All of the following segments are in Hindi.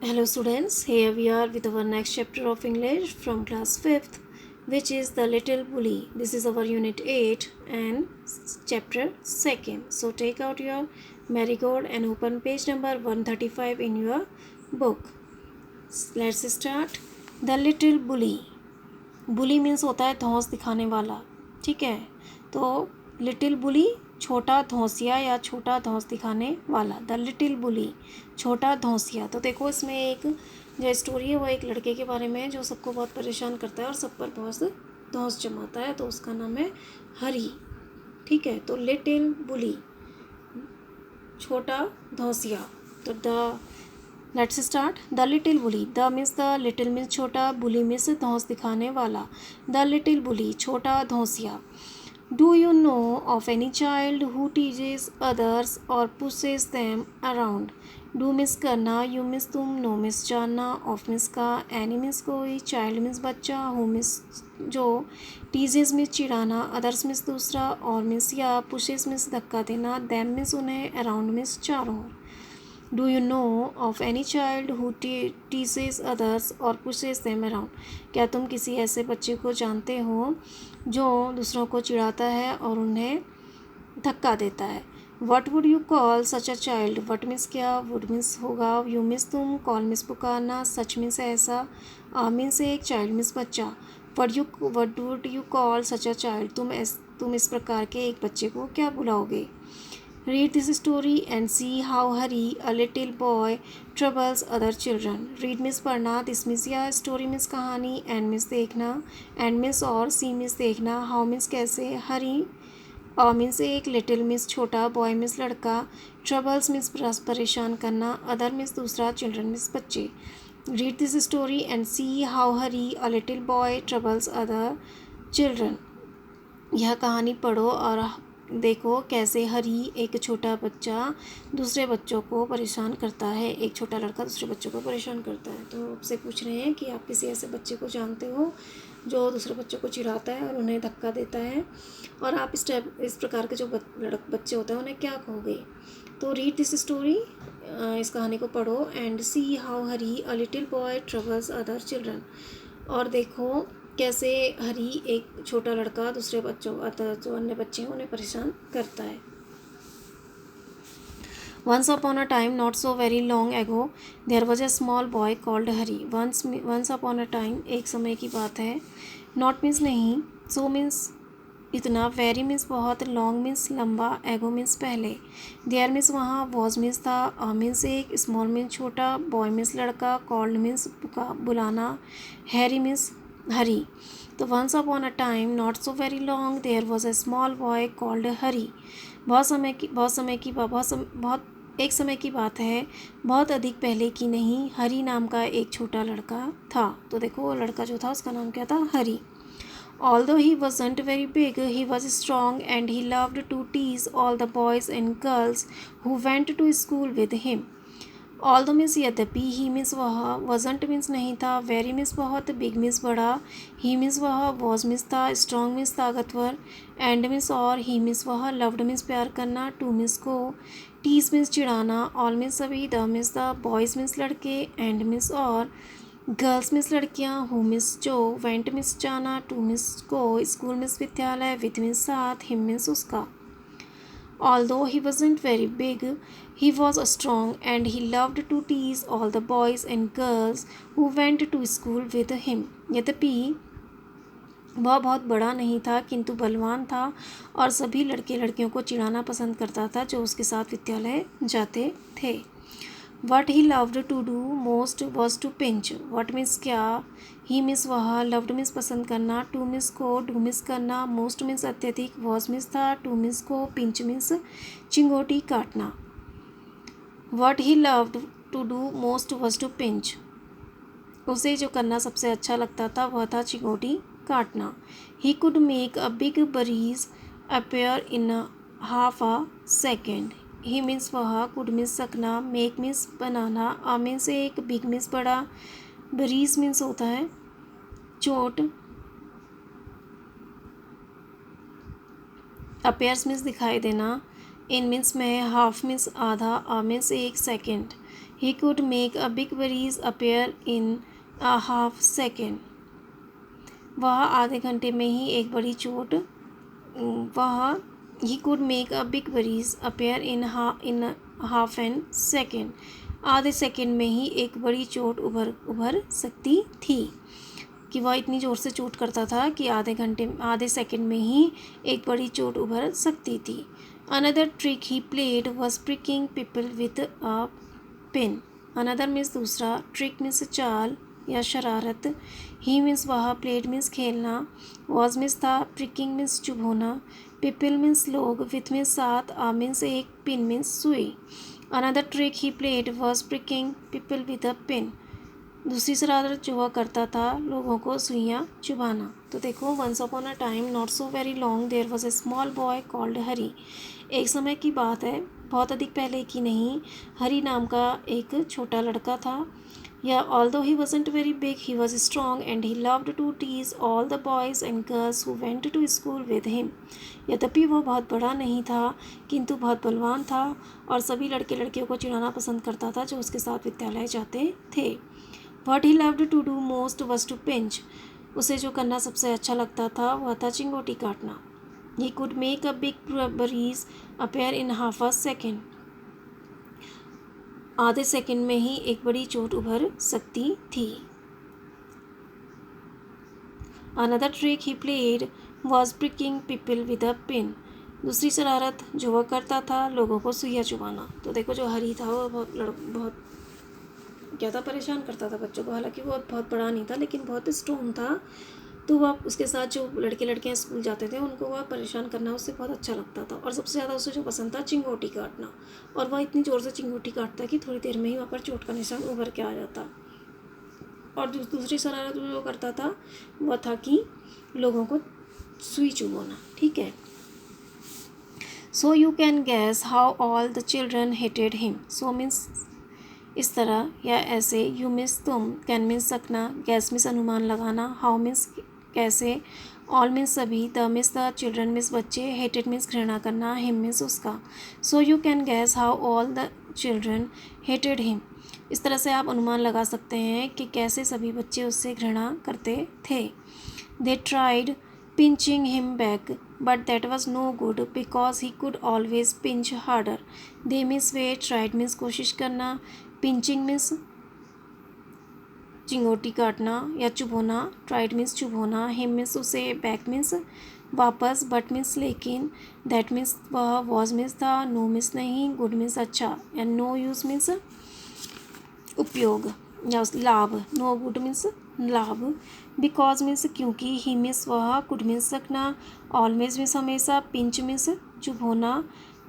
Hello students, here we are with our next chapter of English from class 5th, which is The Little Bully. This is our unit 8 and chapter 2nd. So take out your marigold and open page number 135 in your book. Let's start. The Little Bully. Bully means होता है धौंस दिखाने वाला, ठीक है। तो लिटिल बुली छोटा धौंसिया या छोटा धौंस दिखाने वाला, द लिटिल बुली छोटा धौंसिया। तो देखो इसमें एक जो स्टोरी है वो एक लड़के के बारे में है जो सबको बहुत परेशान करता है और सब पर बहुत धौंस जमाता है। तो उसका नाम है हरी, ठीक है। तो लिटिल बुली छोटा धौंसिया। तो the let's start. The little bully, the means the, little means छोटा, बुली मीन्स धौंस दिखाने वाला। द लिटिल बुली छोटा धौंसिया। Do you know of any child who teases others और pushes them around. Do means करना, यू मिस तुम, नो मिस जानना, ऑफ मिस का, एनी मिस कोई, चाइल्ड मिस बच्चा, हु मिस जो, टीजेस मिस चिढ़ाना, अदर्स मिस दूसरा, और मिस या, पुशेस मिस धक्का देना, देम मिस उन्हें, अराउंड मिस चारों ओर। Do you know of any child who teases others और पुशेस देम अराउंड। क्या तुम किसी ऐसे बच्चे को जानते हो जो दूसरों को चिढ़ाता है और उन्हें धक्का देता है। What would you call such a child. What miss क्या, वुड मिस होगा, यू मिस तुम, कॉल मिस पुकारना, सच मिस ऐसा, आ मिस एक, चाइल्ड मिस बच्चा। What would you call such a child. तुम इस प्रकार के एक बच्चे को क्या बुलाओगे। Read this story and see how Hari, a little boy, troubles other children. Read miss पढ़ना, this miss या, story miss कहानी, and miss देखना, and miss और see miss देखना, how miss कैसे, Hari miss एक, little miss छोटा, boy miss लड़का, troubles miss परेशान करना, other miss दूसरा, children miss बच्चे। Read this story and see how Hari, a little boy, troubles other children. यह कहानी पढ़ो और देखो कैसे हरी एक छोटा बच्चा दूसरे बच्चों को परेशान करता है। एक छोटा लड़का दूसरे बच्चों को परेशान करता है। तो आपसे पूछ रहे हैं कि आप किसी ऐसे बच्चे को जानते हो जो दूसरे बच्चों को चिढ़ाता है और उन्हें धक्का देता है, और आप इस प्रकार के जो बच्चे होते हैं उन्हें क्या कहोगे। तो रीड दिस स्टोरी, इस कहानी को पढ़ो, and see how Hari, a little boy, troubles other children. और देखो कैसे हरी एक छोटा लड़का दूसरे बच्चों अतः जो अन्य बच्चे हैं उन्हें परेशान करता है। Once upon a time, not so very long ago, there was a small boy called Hari. Once upon a time, एक समय की बात है। Not means नहीं, so means इतना, very means बहुत, long means लंबा, ago means पहले, there means वहाँ, was means था, a means एक, small means छोटा, boy means लड़का, called means बुलाना, Harry means हरी। तो once upon a time, not so very long, there was a small boy called Harry. एक समय की बात है, बहुत अधिक पहले की नहीं, हरी नाम का एक छोटा लड़का था। तो देखो वो लड़का जो था उसका नाम क्या था, हरी। Although he wasn't very big, he was strong and he loved to tease all the boys and girls who went to school with him. Although means यद्यपि, ही मीन्स वह, वजंट मीन्स नहीं था, वेरी मीन्स बहुत, बिग मीन्स बड़ा, ही मीन्स वह, वॉज मीन्स था, स्ट्रॉन्ग मीन्स ताकतवर, एंड मीन्स और, ही मीन्स वह, लव्ड मीन्स प्यार करना, टू मीन्स को, टीज मीन्स चिढ़ाना, ऑल मीन्स सभी, the means the, boys means लड़के, एंड मीन्स और, गर्ल्स मीन्स लड़कियाँ, हु मीन्स जो, वेंट मीन्स जाना, टू मीन्स को, स्कूल मीन्स विद्यालय, विद मीन्स साथ, हिम मीन्स उसका। Although he wasn't very big, he was strong and he loved to tease all the boys and girls who went to school with him. यद्यपि वह बहुत बड़ा नहीं था किंतु बलवान था और सभी लड़के लड़कियों को चिढ़ाना पसंद करता था जो उसके साथ विद्यालय जाते थे। What he loved to do most was to pinch. What means क्या, ही मिस वह, लव्ड मिस पसंद करना, टू मिस को, डू मिस करना, मोस्ट मिस अत्यधिक, वॉज मिस था, टू मिस को, पिंच मिस चिंगोटी काटना। What he loved to do most was to pinch. उसे जो करना सबसे अच्छा लगता था वह था चिंगोटी काटना। He could make a big breeze appear in half a second. He means वह, कुड मीन्स सकना, मेक मीन्स बनाना, आ मीन्स एक, बिग मीन्स बड़ा, ब्रीज मीन्स होता है चोट, अपेयर्स मीन्स दिखाई देना, इन मीन्स में, हाफ मीन्स आधा, आ मीन्स एक, second. He could make a big breeze appear in a half second. वह आधे घंटे में ही एक बड़ी चोट वह He could make a big breeze appear in half an second. आधे सेकंड में ही एक बड़ी चोट उभर सकती थी, कि वह इतनी ज़ोर से चोट करता था कि आधे सेकंड में ही एक बड़ी चोट उभर सकती थी. Another trick he played was pricking people with a pin. Another means दूसरा, trick means चाल या शरारत, he means वह, played means खेलना, was means था, pricking means चुभोना, people means लोग, with means साथ, a means एक, pin means सुई. Another trick he played was pricking people with a pin. दूसरी शरारत जो वह करता था लोगों को सुइयाँ चुभाना. तो देखो, once upon a time not so very long there was a small boy called हरी. एक समय की बात है, बहुत अधिक पहले की नहीं, हरी नाम का एक छोटा लड़का था. Although he wasn't very big, he was strong and he loved to tease all the boys and girls who went to school with him. यद्यपि वह बहुत बड़ा नहीं था, किंतु बहुत बलवान था और सभी लड़के लड़कियों को चिढ़ाना पसंद करता था जो उसके साथ विद्यालय जाते थे. What he loved to do most was to pinch. उसे जो करना सबसे अच्छा लगता था वह था चिंगोटी काटना. He could make a big breeze appear in half a second. आधे सेकंड में ही एक बड़ी चोट उभर सकती थी. Another trick he played was pricking people with a pin. दूसरी शरारत जो वह करता था लोगों को सुइयाँ चुभाना. तो देखो, जो हरी था वो बहुत ज़्यादा परेशान करता था बच्चों को. हालांकि वो बहुत बड़ा नहीं था लेकिन बहुत स्ट्रॉन्ग था, तो वह उसके साथ जो लड़के लड़कियां स्कूल जाते थे उनको वह परेशान करना उससे बहुत अच्छा लगता था. और सबसे ज़्यादा उसे जो पसंद था चिंगोटी काटना. और वह इतनी ज़ोर से चिंगोटी काटता कि थोड़ी देर में ही वहाँ पर चोट का निशान उभर के आ जाता. और दूसरी शरारत जो करता था वह था कि लोगों को सुई चुभोना. ठीक है. So you can gas how all the children hated him. So means इस तरह या ऐसे, यू मीन्स तुम, कैन मीन्स सकना, गैस मीन्स अनुमान लगाना, हाउ मीन्स कैसे, ऑल मीन्स सभी, the means the, children means बच्चे, हेटेड मीन्स घृणा करना, हिम मीन्स उसका. So you can gas how all the children hated him. इस तरह से आप अनुमान लगा सकते हैं कि कैसे सभी बच्चे उससे घृणा करते थे. They tried pinching him back but that was no good because he could always pinch harder. They means वे, ट्राइड मीन्स कोशिश करना, पिंचिंग मीन्स चिंगोटी काटना या चुभोना, ट्राइड मीन्स चुभोना, हिम मीन्स उसे, बैक मीन्स वापस, बट मीन्स लेकिन, दैट मीन्स वह, वॉज मीन्स था, नो मीन्स नहीं, गुड मीन्स अच्छा, एंड नो यूज़ मीन्स उपयोग या लाभ. नो गुड मीन्स लाभ, बिकॉज मीन्स क्योंकि, ही मीन्स वह, कुड मीन्स सकना, ऑलवेज मीन्स हमेशा, पिंच मीन्स चुभोना,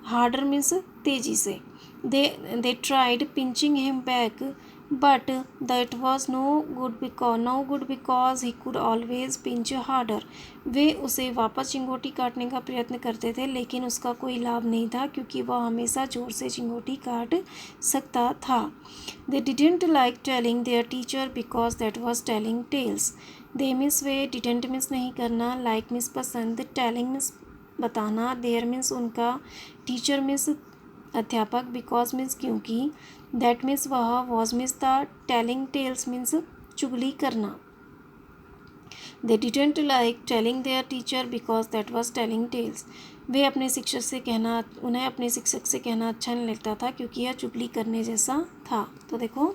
हार्डर मीन्स तेजी से. They tried pinching him back, but that was no good because he could always pinch harder. वे उसे वापस चिंगोटी काटने का प्रयत्न करते थे लेकिन उसका कोई लाभ नहीं था क्योंकि वह हमेशा जोर से चिंगोटी काट सकता था. They didn't like telling their teacher because that was telling tales. They means way, didn't means नहीं करना, like means पसंद, telling means बताना, their means उनका, teacher means अध्यापक, बिकॉज मीन्स क्योंकि, दैट मीन्स वह, वॉज मीन्स था, टेलिंग टेल्स मीन्स चुगली करना. They didn't like telling their teacher because that was telling tales. वे अपने शिक्षक से कहना, उन्हें अपने शिक्षक से कहना अच्छा नहीं लगता था क्योंकि यह चुगली करने जैसा था. तो देखो,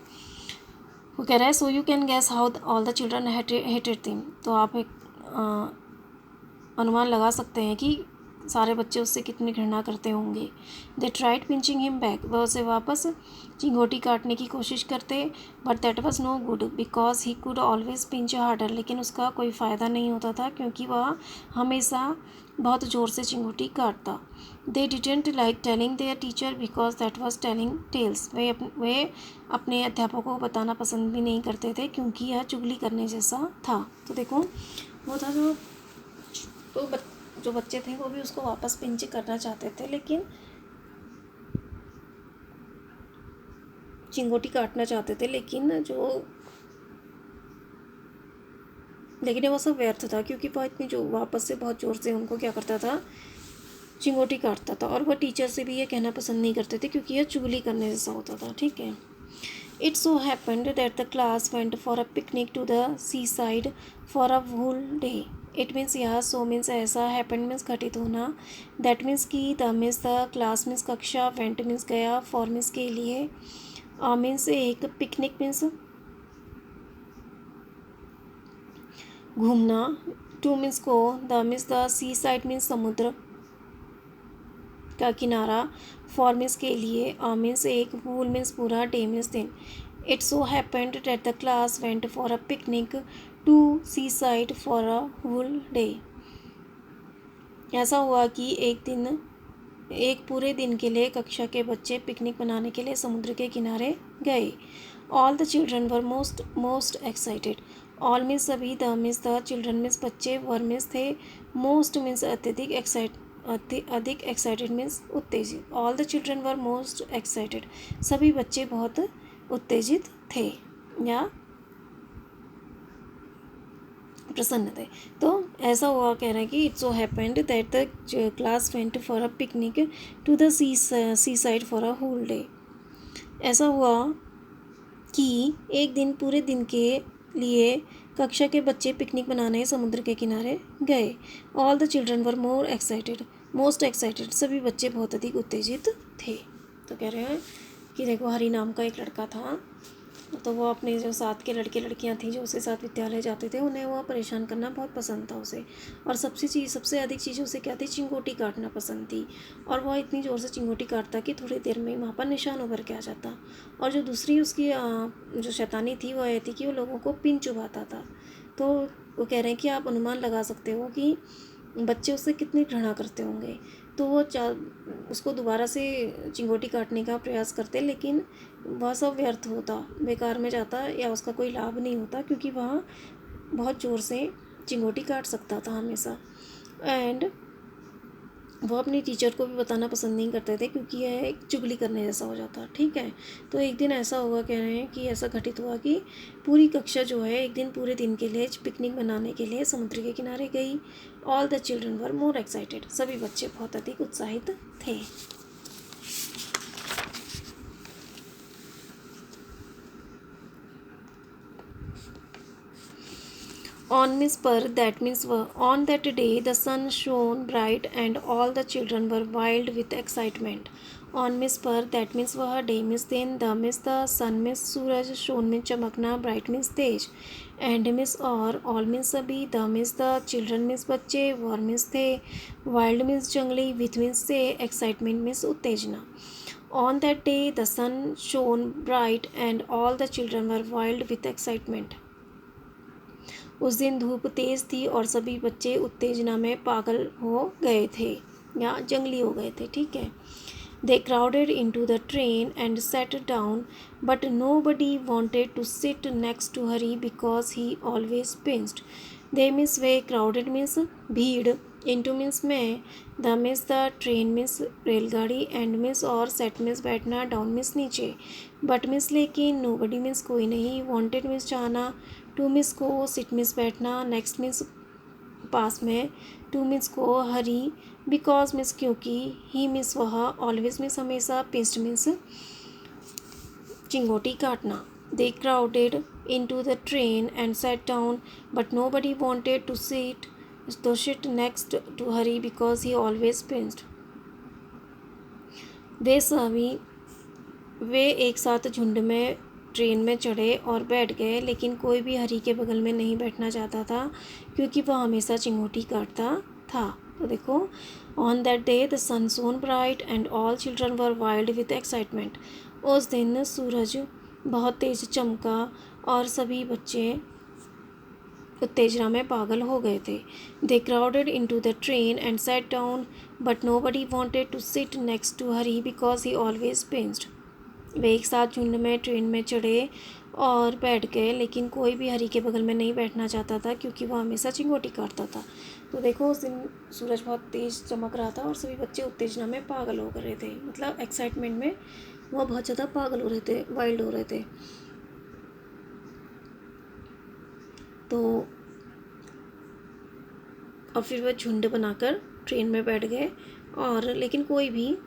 वो कह रहा है so you can gas how all the children hated him. तो आप एक अनुमान लगा सकते हैं कि सारे बच्चे उससे कितनी घृणा करते होंगे. They tried pinching him back. वह उसे वापस चिंगोटी काटने की कोशिश करते, but that was no good because he could always pinch harder. लेकिन उसका कोई फ़ायदा नहीं होता था क्योंकि वह हमेशा बहुत ज़ोर से चिंगोटी काटता. They didn't like telling their teacher because that was telling tales. वे अपने अध्यापकों को बताना पसंद भी नहीं करते थे क्योंकि यह चुगली करने जैसा था. तो देखो, वो था जो बच्चे थे वो भी उसको वापस पिंच करना चाहते थे लेकिन चिंगोटी काटना चाहते थे लेकिन वो सब व्यर्थ था क्योंकि वह इतनी जो वापस से बहुत ज़ोर से उनको क्या करता था, चिंगोटी काटता था. और वह टीचर से भी ये कहना पसंद नहीं करते थे क्योंकि यह चुगली करने जैसा होता था. ठीक है. It so happened that the class went for a picnic to the seaside for a whole day. It means यहाँ so means ऐसा, happened means घटित होना, that means कि, the means the, class means कक्षा, went means गया, for means के लिए, means एक, पिकनिक means घूमना, टू मीन्स को, the means the, seaside means समुद्र का किनारा, फॉर मीन्स के लिए, मीन्स एक, वूल मीन्स पूरा, डे मीन्स दिन. It so happened that the class went for a picnic to seaside for a whole day. ऐसा हुआ कि एक पूरे दिन के लिए कक्षा के बच्चे पिकनिक मनाने के लिए समुद्र के किनारे गए. All the children were most excited. All means सभी, the means the, children means बच्चे, वर मीन्स थे, मोस्ट मीन्स अत्यधिक, अधिक, एक्साइटेड मीन्स उत्तेजित. All the children were most excited. सभी बच्चे बहुत उत्तेजित थे या प्रसन्न थे. तो ऐसा हुआ, कह रहे हैं कि it so happened that the class went for a picnic to the seaside for a whole day. ऐसा हुआ कि एक दिन, पूरे दिन के लिए कक्षा के बच्चे पिकनिक मनाने समुद्र के किनारे गए. All the children were most excited. सभी बच्चे बहुत अधिक उत्तेजित थे. तो कह रहे हैं कि देखो, हरि नाम का एक लड़का था, तो वो अपने जो साथ के लड़के लड़कियां थी जो उसके साथ विद्यालय जाते थे, उन्हें वह परेशान करना बहुत पसंद था उसे. और सबसे अधिक चीज़ उसे क्या थी, चिंगोटी काटना पसंद थी. और वह इतनी ज़ोर से चिंगोटी काटता कि थोड़ी देर में वहाँ पर निशान उभर के आ जाता. और जो दूसरी उसकी जो शैतानी थी वह ये थी कि वो लोगों को पिन चुभाता था. तो वो कह रहे हैं कि आप अनुमान लगा सकते हो कि बच्चे उससे कितनी घृणा करते होंगे. तो वो उसको दोबारा से चिंगोटी काटने का प्रयास करते, लेकिन वह सब व्यर्थ होता, बेकार में जाता, या उसका कोई लाभ नहीं होता, क्योंकि वह बहुत ज़ोर से चिंगोटी काट सकता था हमेशा. एंड वो अपनी टीचर को भी बताना पसंद नहीं करते थे, क्योंकि यह एक चुगली करने जैसा हो जाता. ठीक है. तो एक दिन ऐसा हुआ, कह रहे हैं कि ऐसा घटित हुआ कि पूरी कक्षा जो है एक दिन, पूरे दिन के लिए पिकनिक मनाने के लिए समुद्र के किनारे गई. All the children were more excited. सभी बच्चे बहुत अधिक उत्साहित थे. On means per, that means on that day the sun shone bright and all the children were wild with excitement. On means per, that means वह, day means दिन, the means the, sun means Suraj, shone means चमकना, bright means Tej, and means और, all means सभी, the means the, children means बच्चे, were means थे, wild means जंगली, with means से, excitement means उत्तेजना. On that day the sun shone bright and all the children were wild with excitement. उस दिन धूप तेज़ थी और सभी बच्चे उत्तेजना में पागल हो गए थे या जंगली हो गए थे. ठीक है. They crowded into the train and set down, but nobody wanted to sit next to Harry because he always pinched. They means वे, क्राउडेड मीन्स भीड़, इनटू मीन्स में, the means the, train means रेलगाड़ी, एंड मीन्स और, सेट मीन्स बैठना, डाउन मीन्स नीचे, बट मीन्स लेकिन, नोबडी मीन्स कोई नहीं, वांटेड मीन्स चाहना, टू मीन्स को, सिट मीन्स बैठना, नेक्स्ट मीन्स पास में, टू मीन्स को, हरी, बिकॉज मीन्स क्योंकि, ही मीन्स वह, ऑलवेज मीन्स हमेशा, पिंच्ड मीन्स चिंगोटी काटना. They crowded into the train and sat down, but nobody wanted to sit next to Harry because he always pinched. वे एक साथ झुंड में ट्रेन में चढ़े और बैठ गए, लेकिन कोई भी हरी के बगल में नहीं बैठना चाहता था, क्योंकि वह हमेशा चिंगोटी काटता था. तो देखो, on that day the sun shone bright and all children were wild with excitement. उस दिन सूरज बहुत तेज चमका और सभी बच्चे उत्तेजना में पागल हो गए थे. They crowded into the train and sat down, but nobody wanted to sit next to Harry because he always pinched. वे एक साथ झुंड में ट्रेन में चढ़े और बैठ गए, लेकिन कोई भी हरी के बगल में नहीं बैठना चाहता था, क्योंकि वह हमेशा चिंगोटी काटता था. तो देखो, उस दिन सूरज बहुत तेज़ चमक रहा था और सभी बच्चे उत्तेजना में पागल हो रहे थे, मतलब एक्साइटमेंट में वह बहुत ज़्यादा पागल हो रहे थे, वाइल्ड हो रहे थे. तो और फिर वह झुंड बनाकर ट्रेन में बैठ गए, और लेकिन कोई भी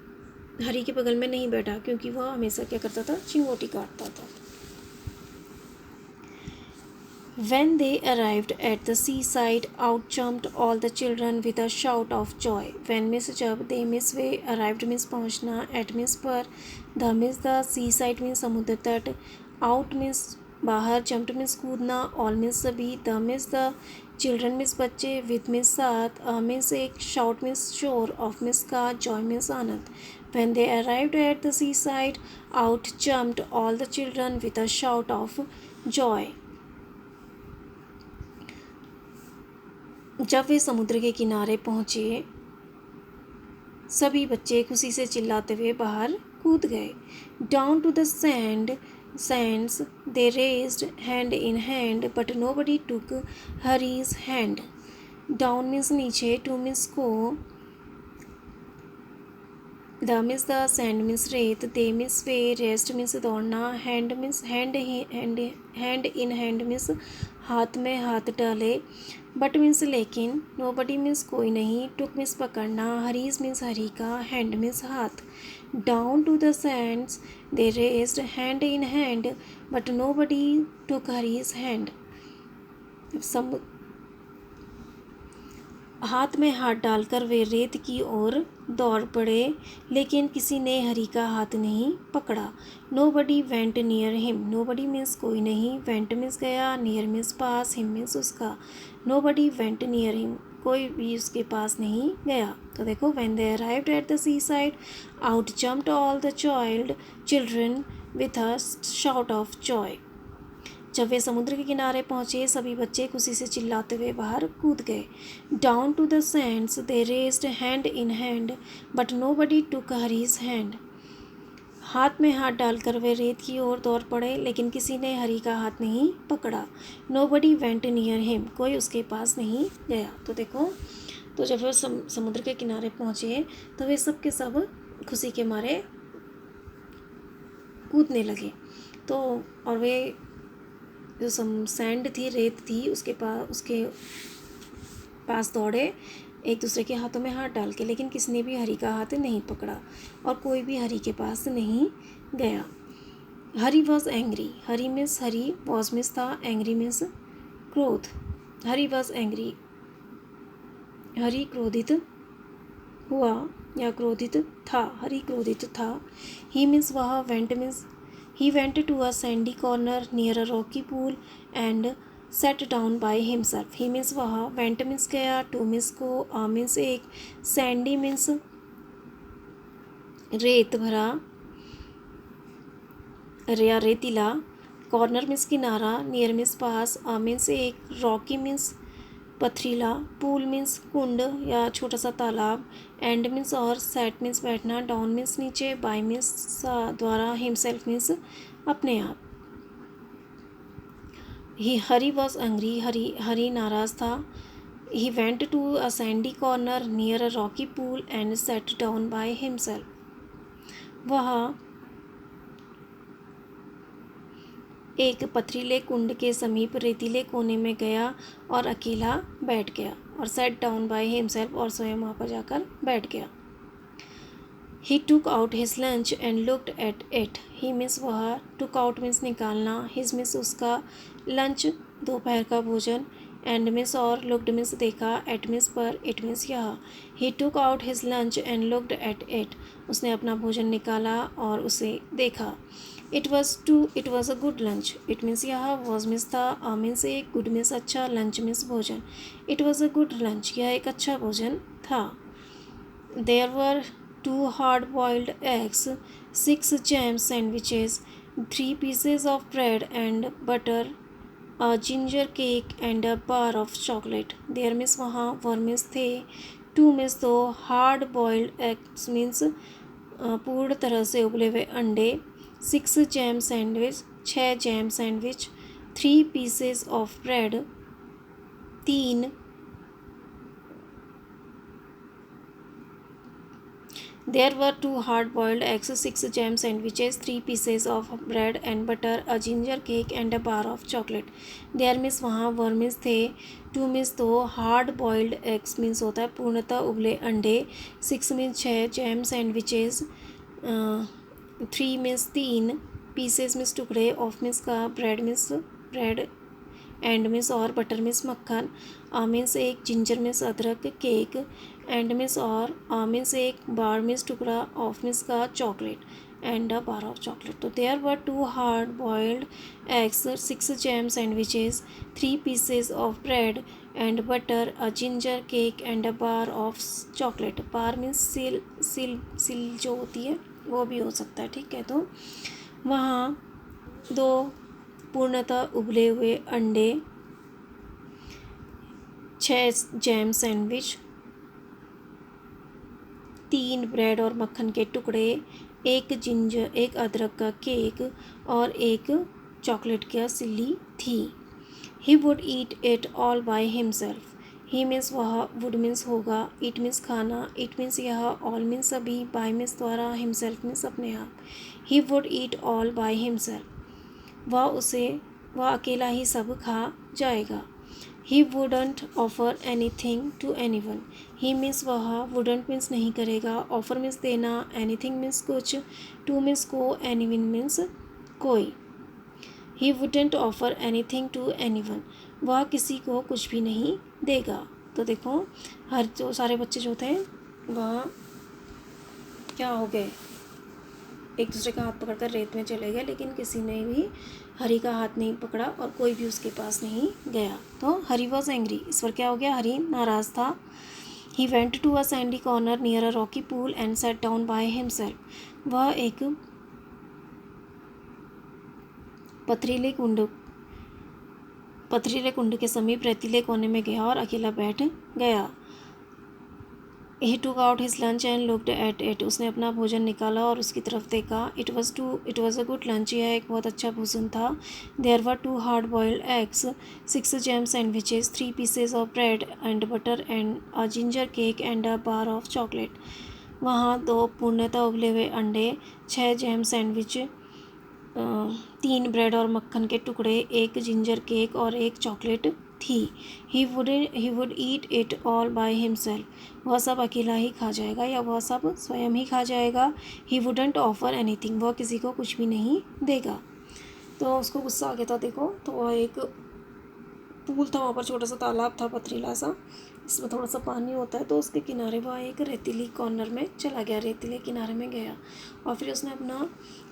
हरी के बगल में नहीं बैठा, क्योंकि वह हमेशा क्या करता था, चिंगोटी काटता था. When they arrived at the seaside, out jumped all the children with a shout of joy. When miss जब they miss way arrived miss पहुँचना at miss पर the miss the seaside means समुद्र तट out miss बाहर jumped miss कूदना all miss सभी the miss the children miss बच्चे with miss साथ miss एक shout miss शोर of miss का joy miss Anand. When they arrived at the seaside, out jumped all the children with a shout of joy. जब वे समुद्र के किनारे पहुँचे सभी बच्चे खुशी से चिल्लाते हुए बाहर कूद गए. Down to the sands they raised hand in hand but nobody took Harry's hand. Down means नीचे, टू मीन्स को, the means the sand means रेत, दे मीन्स वे, रेस्ट मीन्स दौड़ना, hand means hand in hand means हाथ में हाथ डाले, बट मीन्स लेकिन, नोबडी मीन्स कोई नहीं, टुक मीन्स पकड़ना, हरीज मीन्स हरी का, हैंड मीन्स हाथ. Down to the sands they raised hand in hand but nobody took Harry's hand. हाथ में हाथ डालकर वे रेत की ओर दौड़ पड़े लेकिन किसी ने हरी का हाथ नहीं पकड़ा. Nobody went near him. Nobody means कोई नहीं, वेंट मीन्स गया, नियर मीन्स पास, हिम मीन्स उसका. नोबडी वेंट नियर हिम, कोई भी उसके पास नहीं गया. तो देखो when they arrived at the seaside out jumped all the children with a shout of joy. जब वे समुद्र के किनारे पहुँचे सभी बच्चे खुशी से चिल्लाते हुए बाहर कूद गए. Down to the sands they raised hand in hand but nobody took Harry's hand. हाथ में हाथ डालकर वे रेत की ओर दौड़ पड़े लेकिन किसी ने हरी का हाथ नहीं पकड़ा. नोबडी वेंट नियर हिम, कोई उसके पास नहीं गया. तो देखो, तो जब वे समुद्र के किनारे पहुँचे तो वे सब के सब खुशी के मारे कूदने लगे. तो और वे जो सैंड थी, रेत थी, उसके पास दौड़े एक दूसरे के हाथों में हाथ डाल के, लेकिन किसी ने भी हरी का हाथ नहीं पकड़ा और कोई भी हरी के पास नहीं गया. Harry was angry. Harry means Harry, was means था, एंग्री मीन्स क्रोध. हरी वॉज एंग्री, हरी क्रोधित हुआ या क्रोधित था. हरी क्रोधित था. ही मीन्स वह, went means he went to a sandy corner near a rocky pool and sat down by himself. He means वह, went means गया, to means को, a means एक, sandy means रेत भरा या रेतीला, corner means किनारा, near means पास, a means एक, rocky means पथरीला, पूल मीन्स कुंड या छोटा सा तालाब, एंड मीन्स और, सेट मीन्स बैठना, डाउन मीन्स नीचे, बाय मीन्स द्वारा, हिमसेल्फ मीन्स अपने आप. Harry was angry. हरी नाराज था. He went to a sandy corner near a rocky pool and set down by himself. वह एक पथरीले कुंड के समीप रेतीले कोने में गया और अकेला बैठ गया, और सेट डाउन बाय हिमसेल्फ, और स्वयं वहाँ पर जाकर बैठ गया. He took out his lunch and looked at it. He means वह, टुक आउट मीन्स निकालना, हिज मीन्स उसका, लंच दोपहर का भोजन, एंड मीन्स और, लुक्ड मीन्स देखा, एट मीन्स पर, इट मीन्स यह. He took out his lunch and looked at it. उसने अपना भोजन निकाला और उसे देखा. It was a good lunch. It means यह, वॉज मीन्स था, अ मीन्स एक, गुड मीन्स अच्छा, लंच मीन्स भोजन. It was a good lunch, यह एक अच्छा भोजन था. There were 2 hard boiled eggs, 6 jam sandwiches, 3 pieces of bread and butter, a ginger cake and a bar of chocolate. There means वहाँ, वर means थे, 2 means दो, hard boiled eggs means पूर्ण तरह से उबले हुए अंडे, 6 jam sandwich, 6 jam sandwich, 3 pieces of bread, 3. There were 2 hard-boiled eggs, 6 jam sandwiches, 3 pieces of bread and butter, a ginger cake and a bar of chocolate. There means वहाँ, वर means थे, 2 means दो, hard-boiled eggs means होता है पूर्णतः उबले अंडे, 6 means 6 jam sandwiches, 3 means 3, pieces means टुकड़े, of means का, bread means bread, and means और, बटर मीन्स मक्खन, मीन्स एक, जिंजर मीन्स अदरक, केक, एंड मीन्स और, मीन्स एक, बार मीन्स टुकड़ा, ऑफ मीन्स का chocolate, and a bar of chocolate. तो there were 2 hard boiled eggs, 6 jam sandwiches, 3 pieces of bread and butter, a ginger cake and a bar of chocolate. bar means सिल जो होती है वो भी हो सकता है, ठीक है. तो वहाँ 2 पूर्णतः उबले हुए अंडे, 6 जैम सैंडविच, 3 ब्रेड और मक्खन के टुकड़े, एक अदरक का केक और एक चॉकलेट का सिल्ली थी. He would eat it all by himself. He means वह, वुड मीन्स होगा, ईट मीन्स खाना, इट मीन्स यह, ऑल मीन्स सभी, बाय मीन्स द्वारा, हिमसेल्फ मीन्स अपने आप. He would eat all by himself. वह अकेला ही सब खा जाएगा. He wouldn't offer anything to anyone. He means वह, वुडंट मीन्स नहीं करेगा, ऑफर मीन्स देना, एनी थिंग मीन्स कुछ, टू मीन्स को, एनी वन मीन्स कोई. He wouldn't offer anything to anyone. वह किसी को कुछ भी नहीं देगा. तो देखो हर जो सारे बच्चे जो थे वह क्या हो गए, एक दूसरे का हाथ पकड़कर रेत में चले गए, लेकिन किसी ने भी हरी का हाथ नहीं पकड़ा और कोई भी उसके पास नहीं गया. तो हरी वॉज एंग्री. इस पर क्या हो गया, हरी नाराज था. He went to a sandy corner near a rocky pool and set down by himself. वह एक पथरीले कुंड के समीप रेतीले कोने में गया और अकेला बैठ गया. He took out his lunch and looked at it. उसने अपना भोजन निकाला और उसकी तरफ देखा. It was a good lunch. यह एक बहुत अच्छा भोजन था. There were 2 hard boiled eggs, 6 jam sandwiches, 3 pieces of bread and butter and a ginger cake and a bar of chocolate. वहाँ 2 पूर्णतः उबले हुए अंडे, 6 जैम सैंडविच, 3 ब्रेड और मक्खन के टुकड़े, एक जिंजर केक और एक चॉकलेट थी. He would eat it all by himself. वह सब अकेला ही खा जाएगा या वह सब स्वयं ही खा जाएगा. He wouldn't offer anything. वह किसी को कुछ भी नहीं देगा. तो उसको गुस्सा आ गया था. देखो तो वह एक पूल था, वहाँ पर छोटा सा तालाब था पथरीला सा, इसमें थोड़ा सा पानी होता है. तो उसके किनारे वह एक रेतीली कॉर्नर में चला गया, रेतीले किनारे में गया और फिर उसने अपना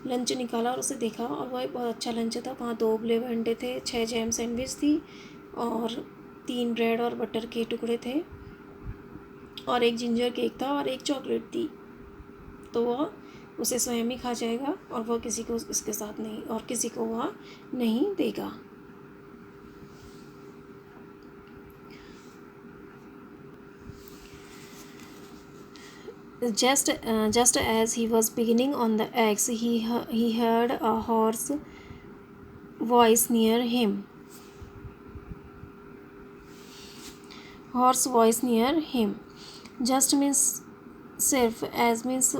लंच निकाला और उसे देखा और वह एक बहुत अच्छा लंच था. वहाँ 2 उबले हुए अंडे थे, 6 जैम सैंडविच थी और 3 ब्रेड और बटर के टुकड़े थे और एक जिंजर केक था और एक चॉकलेट थी. तो वह उसे स्वयं ही खा जाएगा और वह किसी को इसके साथ नहीं, और किसी को वह नहीं देगा. Just as he was beginning on the eggs, he heard a hoarse voice near him. Hoarse voice near him. Just means सिर्फ, as means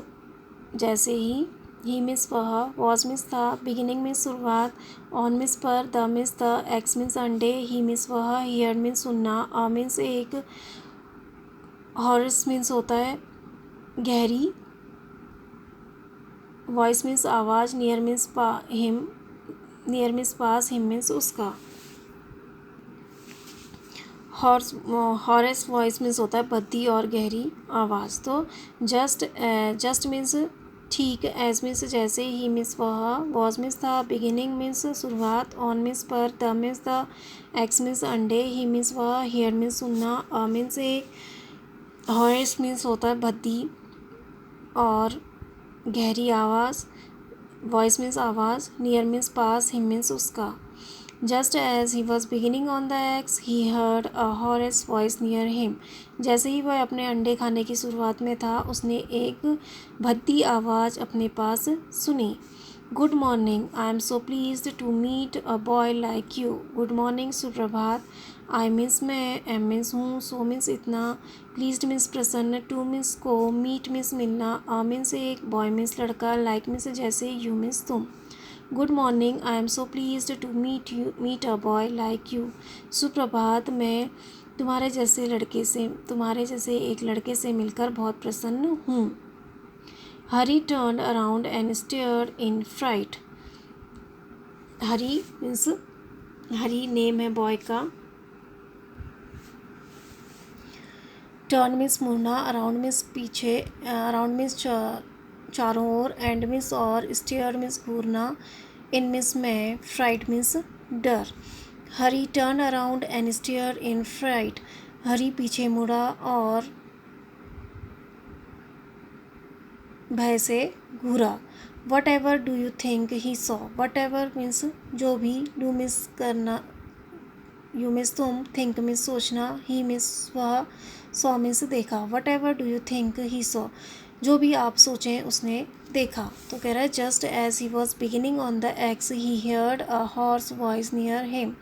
जैसे ही, he means वह, was means था, beginning means शुरुआत, on means पर, the means the, eggs means अंडे, he means वह, heard means सुनना, a means एक, hoarse means होता है गहरी, वॉइस मीन्स आवाज़, नियर मीन्स पास, हिम मीन्स उसका. हॉरेस वॉइस मीन्स होता है भद्दी और गहरी आवाज़. तो जस्ट मीन्स ठीक, एज मीन्स जैसे, ही मीन्स वह, वॉज मीन्स था, बिगिनिंग मीन्स शुरुआत, ऑन मीन्स पर, the means the, x means अंडे, ही मीन्स वह, हियर मीन्स सुनना, अ मीन्स एक, हॉरेस मीन्स होता है भद्दी और गहरी आवाज़, वॉइस मीन्स आवाज़, नियर मीन्स पास, हिम मीन्स उसका. Just as he was beginning on the eggs, he heard a hoarse voice near him. जैसे ही वह अपने अंडे खाने की शुरुआत में था, उसने एक भद्दी आवाज़ अपने पास सुनी. Good morning, I am so pleased to meet a boy like you. Good morning, सुप्रभात. आई मीन्स मैं, एम मीन्स हूँ, सो मीन्स इतना, प्लीज्ड मीन्स प्रसन्न, टू मीन्स को, मीट मीन्स मिलना, आ मीन्स एक, बॉय मीन्स लड़का, लाइक मीन्स जैसे, यू मीन्स तुम. Good morning, I am so pleased to meet a boy like you. सुप्रभात, मैं तुम्हारे जैसे एक लड़के से मिलकर बहुत प्रसन्न हूँ. Harry turned around and stared in fright. Harry means Harry name है बॉय का। टर्न मीन्स मुड़ना, अराउंड मीन्स पीछे, अराउंड मीन्स चारों ओर, एंड मीन्स और, स्टेयर मीन्स घूरना, इन मीन्स में, फ्राइट मीन्स डर। Harry turn around and stare in fright, Harry पीछे मुड़ा और भय से घूरा। Whatever do you think he saw, whatever means जो भी, डू मीन्स करना, यू मीन्स तुम, थिंक मीन्स सोचना, ही मीन्स वह, सॉ मीन्स देखा। What ever do you think he saw, जो भी आप सोचें उसने देखा। तो कह रहा है just as he was beginning on the eggs he heard a hoarse voice near him.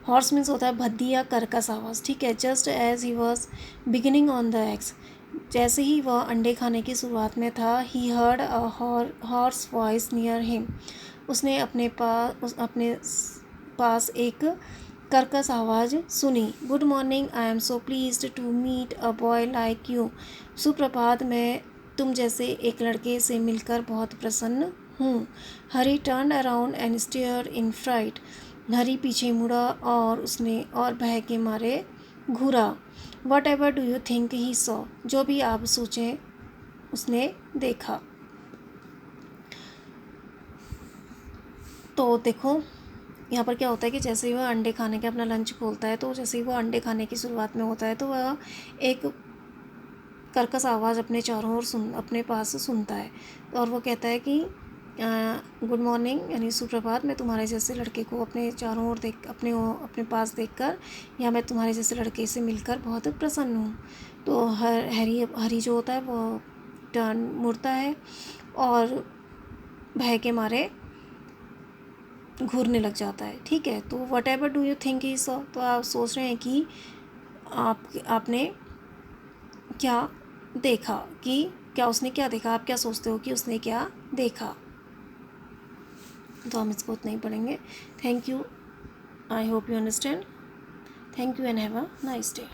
Hoarse means होता है भद्दी या कर्कश आवाज़, ठीक है। Just as he was beginning on the eggs, जैसे ही वह अंडे खाने की शुरुआत में था, he heard a hoarse voice near him, उसने अपने पास एक कर्कश आवाज़ सुनी। Good morning, I am so pleased to meet a boy like you, सुप्रभात, मैं तुम जैसे एक लड़के से मिलकर बहुत प्रसन्न हूँ। Harry turn around and stare in fright, Harry पीछे मुड़ा और उसने और भय के मारे घूरा। Whatever do you think he saw, जो भी आप सोचें उसने देखा। तो देखो यहाँ पर क्या होता है कि जैसे ही वह अंडे खाने के अपना लंच खोलता है, तो जैसे ही वो अंडे खाने की शुरुआत में होता है, तो वह एक कर्कश आवाज़ अपने चारों ओर अपने पास सुनता है, और वो कहता है कि गुड मॉर्निंग यानी सुप्रभात, मैं तुम्हारे जैसे लड़के को अपने चारों ओर अपने पास देखकर, या मैं तुम्हारे जैसे लड़के से मिलकर बहुत प्रसन्न हूँ। तो हरी जो होता है वो टर्न मुड़ता है और भय के मारे घूरने लग जाता है, ठीक है। तो what ever do you think he saw, तो आप सोच रहे हैं कि आपने क्या देखा, कि क्या उसने क्या देखा, आप क्या सोचते हो कि उसने क्या देखा। तो हम इसको उतना ही पढ़ेंगे। Thank you, I hope you understand. Thank you and have a nice day.